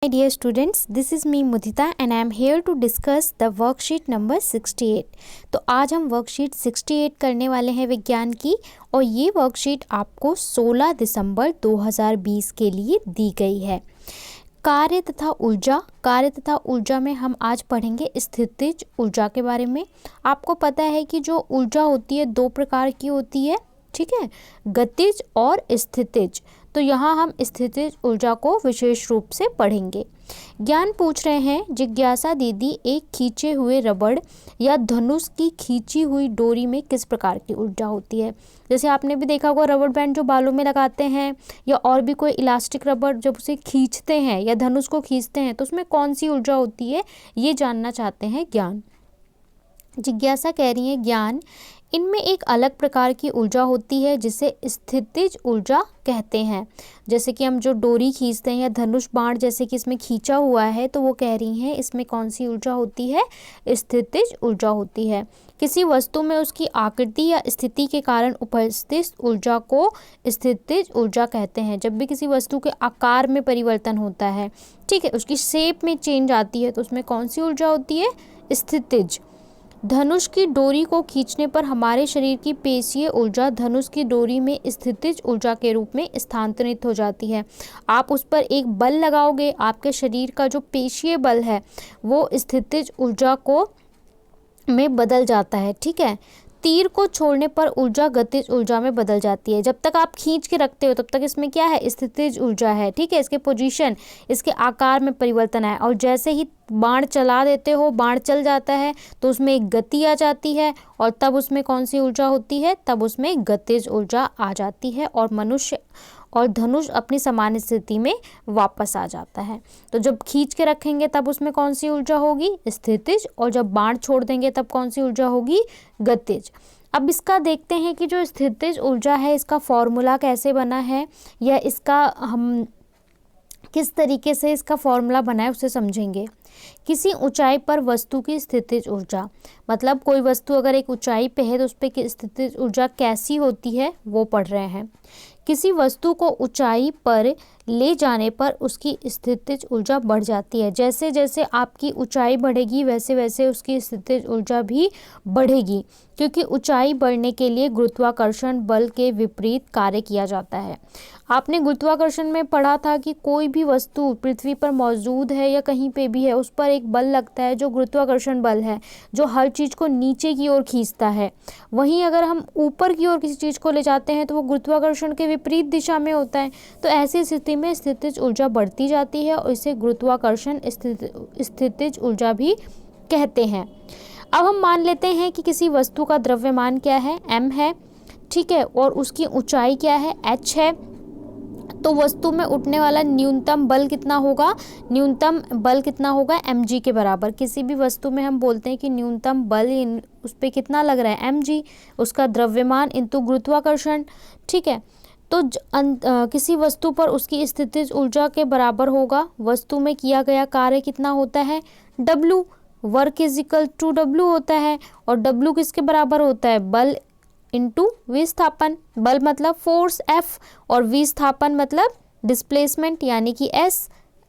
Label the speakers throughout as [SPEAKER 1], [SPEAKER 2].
[SPEAKER 1] My dear students, this is me Mudita and I am here to discuss the worksheet number 68। तो आज हम worksheet 68 करने वाले हैं विज्ञान की, और ये वर्कशीट आपको 16 दिसंबर 2020 के लिए दी गई है। कार्य तथा ऊर्जा में हम आज पढ़ेंगे स्थितिज ऊर्जा के बारे में। आपको पता है कि जो ऊर्जा होती है दो प्रकार की होती है, ठीक है, गतिज और स्थितिज। तो यहाँ हम स्थितिज ऊर्जा को विशेष रूप से पढ़ेंगे। ज्ञान पूछ रहे हैं, जिज्ञासा दीदी, एक खींचे हुए रबड़ या धनुष की खींची हुई डोरी में किस प्रकार की ऊर्जा होती है। जैसे आपने भी देखा होगा, रबड़ बैंड जो बालों में लगाते हैं या और भी कोई इलास्टिक रबड़ जब उसे खींचते हैं या धनुष को खींचते हैं तो उसमें कौन सी ऊर्जा होती है, ये जानना चाहते हैं ज्ञान। जिज्ञासा कह रही है, ज्ञान, इनमें एक अलग प्रकार की ऊर्जा होती है जिसे स्थितिज ऊर्जा कहते हैं। जैसे कि हम जो डोरी खींचते हैं या धनुष बाण जैसे कि इसमें खींचा हुआ है, तो वो कह रही हैं इसमें कौन सी ऊर्जा होती है, स्थितिज ऊर्जा होती है। किसी वस्तु में उसकी आकृति या स्थिति के कारण उपस्थित ऊर्जा को स्थितिज ऊर्जा कहते हैं। जब भी किसी वस्तु के आकार में परिवर्तन होता है, ठीक है, उसकी शेप में चेंज आती है, तो उसमें कौन सी ऊर्जा होती है, स्थितिज। धनुष की डोरी को खींचने पर हमारे शरीर की पेशीय ऊर्जा धनुष की डोरी में स्थितिज ऊर्जा के रूप में स्थानांतरित हो जाती है। आप उस पर एक बल लगाओगे, आपके शरीर का जो पेशीय बल है वो स्थितिज ऊर्जा को में बदल जाता है, ठीक है। तीर को छोड़ने पर ऊर्जा गतिज ऊर्जा में बदल जाती है। जब तक आप खींच के रखते हो तब तक इसमें क्या है, स्थितिज ऊर्जा है, ठीक है। इसके पोजीशन, इसके आकार में परिवर्तन है, और जैसे ही बाण चला देते हो, बाण चल जाता है तो उसमें एक गति आ जाती है, और तब उसमें कौन सी ऊर्जा होती है, तब उसमें गतिज ऊर्जा आ जाती है, और मनुष्य और धनुष अपनी सामान्य स्थिति में वापस आ जाता है। तो जब खींच के रखेंगे तब उसमें कौन सी ऊर्जा होगी, स्थितिज, और जब बाण छोड़ देंगे तब कौन सी ऊर्जा होगी, गतिज। अब इसका देखते हैं कि जो स्थितिज ऊर्जा है इसका फॉर्मूला कैसे बना है, या इसका हम किस तरीके से इसका फॉर्मूला बना है उसे समझेंगे। किसी ऊंचाई पर वस्तु की स्थितिज ऊर्जा, मतलब कोई वस्तु अगर एक ऊंचाई पे है तो उस पर स्थितिज ऊर्जा कैसी होती है वो पढ़ रहे हैं। किसी वस्तु को ऊंचाई पर ले जाने पर उसकी स्थितिज ऊर्जा बढ़ जाती है। जैसे जैसे आपकी ऊंचाई बढ़ेगी वैसे वैसे उसकी स्थितिज ऊर्जा भी बढ़ेगी, क्योंकि ऊंचाई बढ़ने के लिए गुरुत्वाकर्षण बल के विपरीत कार्य किया जाता है। आपने गुरुत्वाकर्षण में पढ़ा था कि कोई भी वस्तु पृथ्वी पर मौजूद है या कहीं पे भी है, उस पर एक बल लगता है जो गुरुत्वाकर्षण बल है, जो हर चीज़ को नीचे की ओर खींचता है। वहीं अगर हम ऊपर की ओर किसी चीज़ को ले जाते हैं तो वो गुरुत्वाकर्षण के विपरीत दिशा में होता है। तो ऐसी स्थिति में स्थितिज ऊर्जा बढ़ती जाती है, और इसे गुरुत्वाकर्षण स्थितिज ऊर्जा भी कहते हैं। अब हम मान लेते हैं कि किसी वस्तु का द्रव्यमान क्या है, m है, ठीक है, और उसकी ऊंचाई क्या है, h है। तो वस्तु में उठने वाला न्यूनतम बल कितना होगा, mg के बराबर। किसी भी वस्तु में हम बोलते हैं कि न्यूनतम बल उस पर कितना लग रहा है, mg, उसका द्रव्यमान इंटू गुरुत्वाकर्षण, ठीक है। तो किसी वस्तु पर उसकी स्थितिज ऊर्जा के बराबर होगा। वस्तु में किया गया कार्य कितना होता है, W, work is equal to W होता है, और W किसके बराबर होता है, बल इंटू विस्थापन। बल मतलब फोर्स F, और विस्थापन मतलब डिस्प्लेसमेंट यानी कि S।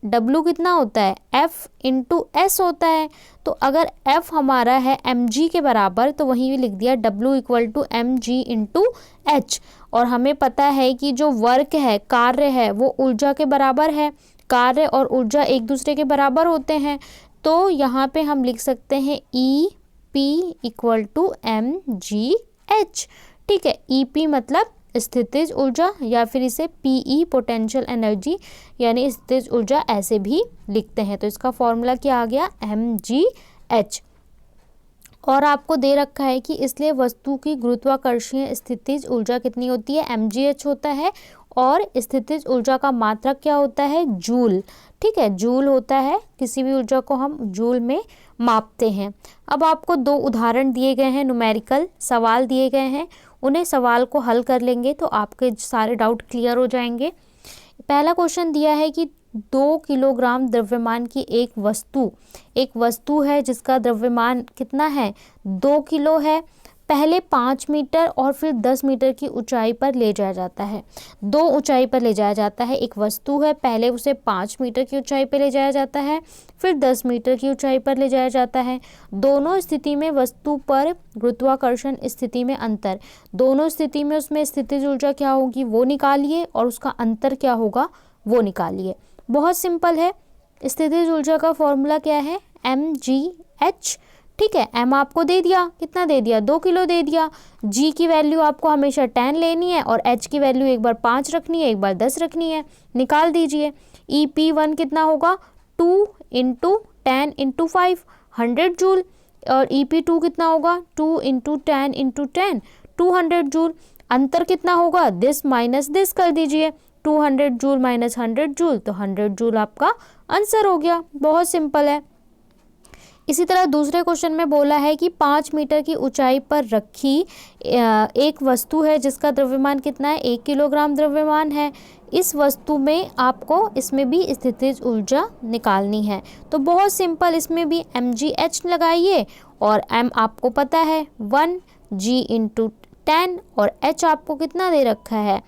[SPEAKER 1] W कितना होता है, F इंटू S होता है। तो अगर F हमारा है mg के बराबर, तो वहीं भी लिख दिया W equal to mg into H। और हमें पता है कि जो वर्क है, कार्य है, वो ऊर्जा के बराबर है। कार्य और ऊर्जा एक दूसरे के बराबर होते हैं, तो यहाँ पे हम लिख सकते हैं EP इक्वल टू mgh, ठीक है। EP मतलब स्थितिज ऊर्जा, या फिर इसे PE पोटेंशियल एनर्जी यानी स्थितिज ऊर्जा ऐसे भी लिखते हैं। तो इसका फॉर्मूला क्या आ गया, mgh। और आपको दे रखा है कि इसलिए वस्तु की गुरुत्वाकर्षीय स्थितिज ऊर्जा कितनी होती है, mgh होता है, और स्थितिज ऊर्जा का मात्रक क्या होता है, जूल, ठीक है, जूल होता है। किसी भी ऊर्जा को हम जूल में मापते हैं। अब आपको दो उदाहरण दिए गए हैं, न्यूमेरिकल सवाल दिए गए हैं, उन्हें सवाल को हल कर लेंगे तो आपके सारे डाउट क्लियर हो जाएंगे। पहला क्वेश्चन दिया है कि 2 किलोग्राम द्रव्यमान की एक वस्तु है जिसका द्रव्यमान कितना है, 2 किलो है। पहले 5 मीटर और फिर 10 मीटर की ऊंचाई पर ले जाया जाता है। दो ऊंचाई पर ले जाया जाता है। एक वस्तु है, पहले उसे 5 मीटर की ऊंचाई पर ले जाया जाता है, फिर 10 मीटर की ऊंचाई पर ले जाया जाता है। दोनों स्थिति में वस्तु पर गुरुत्वाकर्षण स्थिति में अंतर, दोनों स्थिति में उसमें स्थितिज ऊर्जा क्या होगी वो निकालिए और उसका अंतर क्या होगा वो निकालिए। बहुत सिंपल है। स्थितिज ऊर्जा का फॉर्मूला क्या है, mgh। ठीक है, m आपको दे दिया, कितना दे दिया, 2 किलो दे दिया। g की वैल्यू आपको हमेशा 10 लेनी है और h की वैल्यू एक बार 5 रखनी है, एक बार 10 रखनी है, निकाल दीजिए। EP1 कितना होगा, 2 × 10 × 5 100 जूल, और EP2 कितना होगा, 2 × 10 × 10 200 जूल। अंतर कितना होगा, दिस माइनस दिस कर दीजिए, 200 जूल माइनस 100 जूल, तो 100 जूल आपका आंसर हो गया। बहुत सिंपल है। इसी तरह दूसरे क्वेश्चन में बोला है कि 5 मीटर की ऊंचाई पर रखी एक वस्तु है जिसका द्रव्यमान कितना है, 1 किलोग्राम द्रव्यमान है। इस वस्तु में आपको इसमें भी स्थितिज ऊर्जा निकालनी है। तो बहुत सिंपल, इसमें भी mgh लगाइए और m आपको पता है 1g × 10 और h आपको कितना दे रखा है,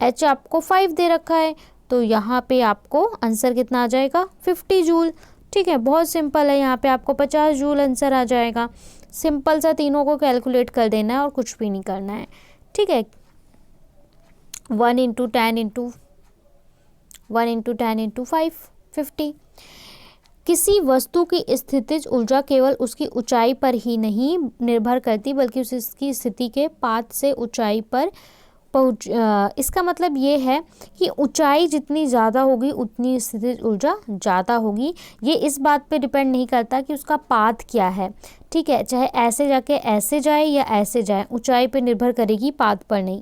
[SPEAKER 1] h आपको 5 दे रखा है। तो यहाँ पे आपको आंसर कितना आ जाएगा, 50 जूल। ठीक है, बहुत सिंपल है। यहाँ पे आपको 50 जूल आंसर आ जाएगा। सिंपल सा तीनों को कैलकुलेट कर देना है और कुछ भी नहीं करना है। ठीक है, 1 × 10 × 5 50। किसी वस्तु की स्थितिज ऊर्जा केवल उसकी ऊंचाई पर ही नहीं निर्भर करती बल्कि उसकी स्थिति के पाथ से ऊंचाई पर इसका मतलब ये है कि ऊंचाई जितनी ज़्यादा होगी उतनी स्थितिज ऊर्जा ज़्यादा होगी। ये इस बात पे डिपेंड नहीं करता कि उसका पाथ क्या है। ठीक है, चाहे ऐसे जाके ऐसे जाए या ऐसे जाए, ऊंचाई पे निर्भर करेगी, पाथ पर नहीं।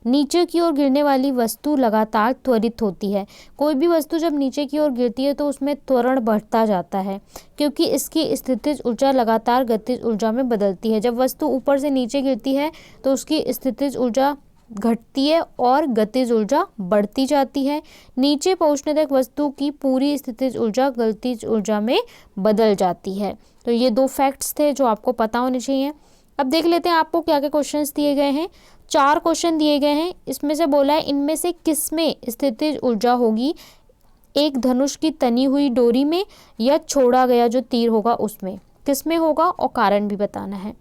[SPEAKER 1] नीचे की ओर गिरने वाली वस्तु लगातार त्वरित होती है। कोई भी वस्तु जब नीचे की ओर गिरती है तो उसमें त्वरण बढ़ता जाता है क्योंकि इसकी स्थितिज ऊर्जा लगातार गतिज ऊर्जा में बदलती है। जब वस्तु ऊपर से नीचे गिरती है तो उसकी स्थितिज ऊर्जा घटती है और गतिज ऊर्जा बढ़ती जाती है। नीचे पहुंचने तक वस्तु की पूरी स्थितिज ऊर्जा गतिज ऊर्जा में बदल जाती है। तो ये 2 फैक्ट्स थे जो आपको पता होने चाहिए। अब देख लेते हैं आपको क्या क्या क्वेश्चंस दिए गए हैं। 4 क्वेश्चन दिए गए हैं। इसमें से बोला है इनमें से किसमें स्थितिज ऊर्जा होगी, एक धनुष की तनी हुई डोरी में या छोड़ा गया जो तीर होगा उसमें, किसमें होगा और कारण भी बताना है।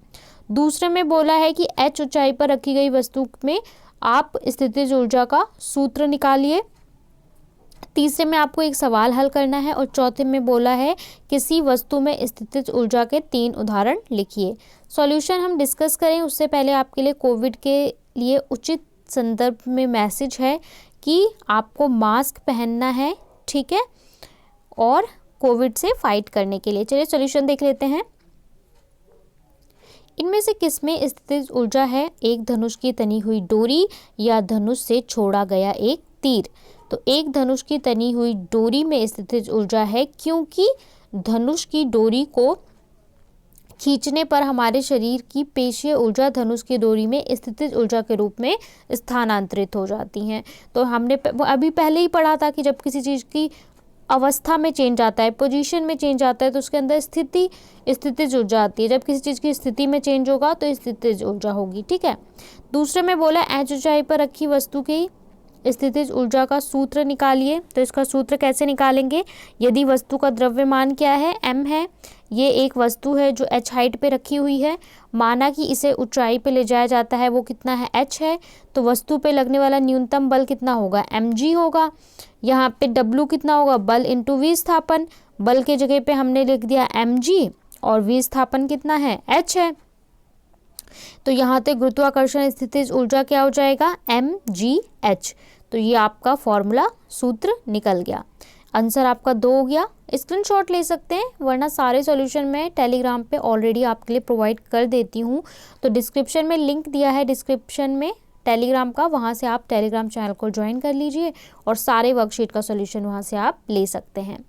[SPEAKER 1] दूसरे में बोला है कि h ऊंचाई पर रखी गई वस्तु में आप स्थितिज ऊर्जा का सूत्र निकालिए। तीसरे में आपको एक सवाल हल करना है और चौथे में बोला है किसी वस्तु में स्थितिज ऊर्जा के 3 उदाहरण लिखिए। सॉल्यूशन हम डिस्कस करें उससे पहले आपके लिए कोविड के लिए उचित संदर्भ में मैसेज है कि आपको मास्क पहनना है। ठीक है, और कोविड से फाइट करने के लिए। चलिए सॉल्यूशन देख लेते हैं। इनमें से किसमें स्थितिज ऊर्जा है, एक धनुष की तनी हुई डोरी या धनुष से छोड़ा गया एक तीर। तो एक धनुष की तनी हुई डोरी में स्थितिज ऊर्जा है क्योंकि धनुष की डोरी को खींचने पर हमारे शरीर की पेशीय ऊर्जा धनुष की डोरी में स्थितिज ऊर्जा के रूप में स्थानांतरित हो जाती हैं। तो हमने अभी पहले ही पढ़ा था कि जब किसी चीज़ की अवस्था में चेंज आता है, पोजीशन में चेंज आता है तो उसके अंदर स्थितिज ऊर्जा आती है। जब किसी चीज़ की स्थिति में चेंज होगा तो स्थितिज ऊर्जा होगी। ठीक है, दूसरे में बोला h ऊंचाई पर रखी वस्तु की स्थितिज ऊर्जा का सूत्र निकालिए। तो इसका सूत्र कैसे निकालेंगे, यदि वस्तु का द्रव्यमान क्या है, m है, ये एक वस्तु है जो h हाइट पे रखी हुई है, माना कि इसे ऊंचाई पे ले जाया जाता है, वो कितना है, h है, तो वस्तु पे लगने वाला न्यूनतम बल कितना होगा, mg होगा। यहाँ पे w कितना होगा, बल इंटू विस्थापन, बल के जगह पे हमने लिख दिया mg और विस्थापन कितना है, h है। तो यहाँ तक गुरुत्वाकर्षण स्थितिज ऊर्जा क्या हो जाएगा, mgh। तो ये आपका फॉर्मूला सूत्र निकल गया। आंसर आपका 2 हो गया। स्क्रीनशॉट ले सकते हैं, वरना सारे सॉल्यूशन मैं टेलीग्राम पे ऑलरेडी आपके लिए प्रोवाइड कर देती हूँ। तो डिस्क्रिप्शन में लिंक दिया है डिस्क्रिप्शन में टेलीग्राम का, वहाँ से आप टेलीग्राम चैनल को ज्वाइन कर लीजिए और सारे वर्कशीट का सॉल्यूशन वहाँ से आप ले सकते हैं।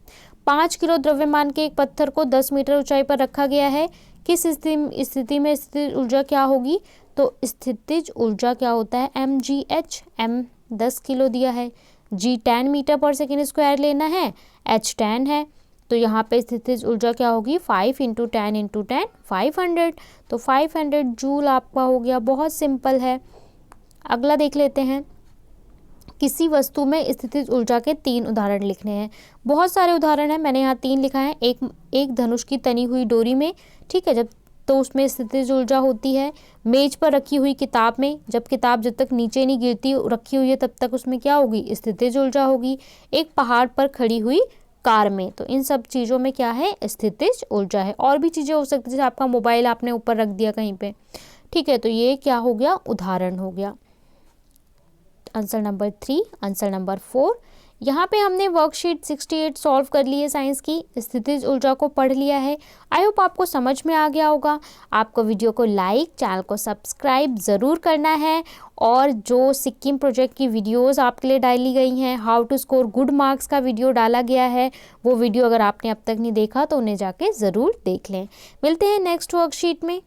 [SPEAKER 1] 5 किलो द्रव्यमान के एक पत्थर को 10 मीटर ऊंचाई पर रखा गया है। किस स्थिति में स्थितिज ऊर्जा क्या होगी, तो स्थितिज ऊर्जा क्या होता है, mgh। m 10 किलो दिया है, g 10 मीटर पर सेकेंड स्क्वायर लेना है, h 10 है। तो यहाँ पे स्थितिज ऊर्जा क्या होगी 5 × 10 × 10 500, तो 500 जूल आपका हो गया। बहुत सिंपल है। अगला देख लेते हैं। किसी वस्तु में स्थितिज ऊर्जा के 3 उदाहरण लिखने हैं। बहुत सारे उदाहरण हैं, मैंने यहाँ 3 लिखा है। एक धनुष की तनी हुई डोरी में, ठीक है, जब तो उसमें स्थितिज ऊर्जा होती है। मेज पर रखी हुई किताब में, जब जब तक नीचे नहीं गिरती रखी हुई है तब तक उसमें क्या होगी, स्थितिज ऊर्जा होगी। एक पहाड़ पर खड़ी हुई कार में, तो इन सब चीज़ों में क्या है, स्थितिज ऊर्जा है। और भी चीज़ें हो सकती है, जैसे आपका मोबाइल आपने ऊपर रख दिया कहीं पे, ठीक है, तो ये क्या हो गया, उदाहरण हो गया। Answer number 3, answer number 4। यहाँ पे हमने वर्कशीट 68 सॉल्व कर ली है साइंस की, स्थितिज ऊर्जा को पढ़ लिया है। आई होप आपको समझ में आ गया होगा। आपको वीडियो को लाइक, चैनल को सब्सक्राइब ज़रूर करना है। और जो सिक्किम प्रोजेक्ट की वीडियोस आपके लिए डाली गई हैं, how to score good marks का वीडियो डाला गया है, वो वीडियो अगर आपने अब तक नहीं देखा तो उन्हें जाके ज़रूर देख लें। मिलते हैं नेक्स्ट वर्कशीट में।